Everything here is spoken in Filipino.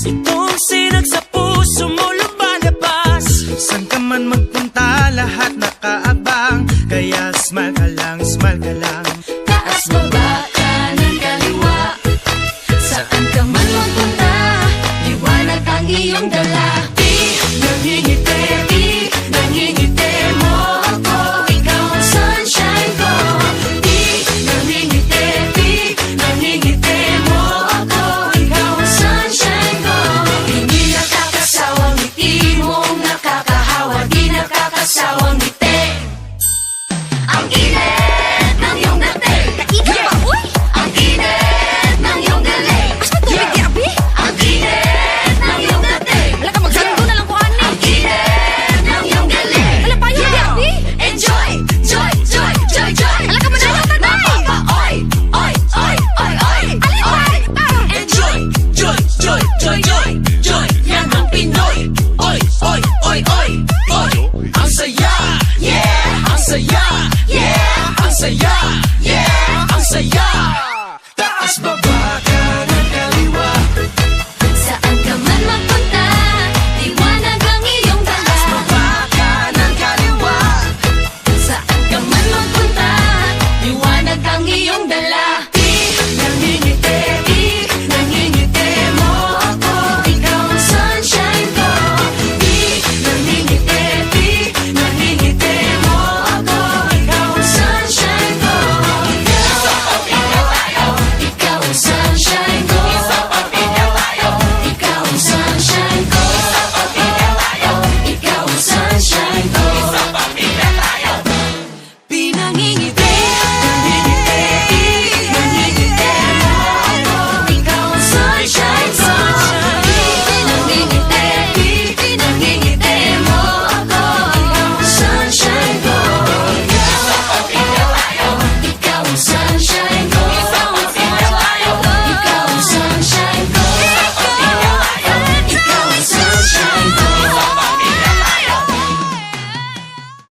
Itong sinag sa puso mo lumalabas. Saan ka man magpunta, lahat nakaabang. Kaya smile ka lang, smile ka lang. Taas, baba, kanan, kaliwa. Saan ka man magpunta, liwanag ang iyong dala. Di nangingiti, di nangingiti mo ako. Ikaw ang sunshine ko. Di nangingiti, di nangingiti mo ako. Ikaw ang sunshine ko. Hindi nakakasawang ngiti mong nakakahawa. Di nakakasawang ngiti. Ang init ng iyong dating. Kainit ba, uy? Ang init ng iyong galing. As matubig di abi? Ang init ng iyong dating. Wala ka magsando na lang ko ani. Ang init ng iyong galing. Wala pa yun di abi? Enjoy, joy, joy, joy, joy. Wala ka madala ka day. Oy, oy, oy, oy, oy. Alin ba? Enjoy, joy, joy, joy, joy, joy. Yan ang Pinoy. Oy, oy, oy, oy, oy. Ang saya, yeah. Ang saya, yeah. Ang saya, yeah. Ang saya. Taas, baba, kanan, kaliwa. Saan ka man magpunta, liwanag ang iyong dala. Baba, kanan, kaliwa. Saan ka man magpunta, liwanag ang iyong dala. Di nangingiti, di nangingiti mo ako. Ikaw ang sunshine ko. Di nangingiti, di nangingiti mo ako. Ikaw ang sunshine ko. Ikaw ang sunshine ko. Ikaw ang sunshine ko. Ikaw ang sunshine ko. Pinangingiti, nangingiti, nangingiti mo ako. Ikaw ang sunshine ko. Pinangingiti, nangingiti mo ako. Ikaw ang sunshine ko. Ikaw ang sunshine ko.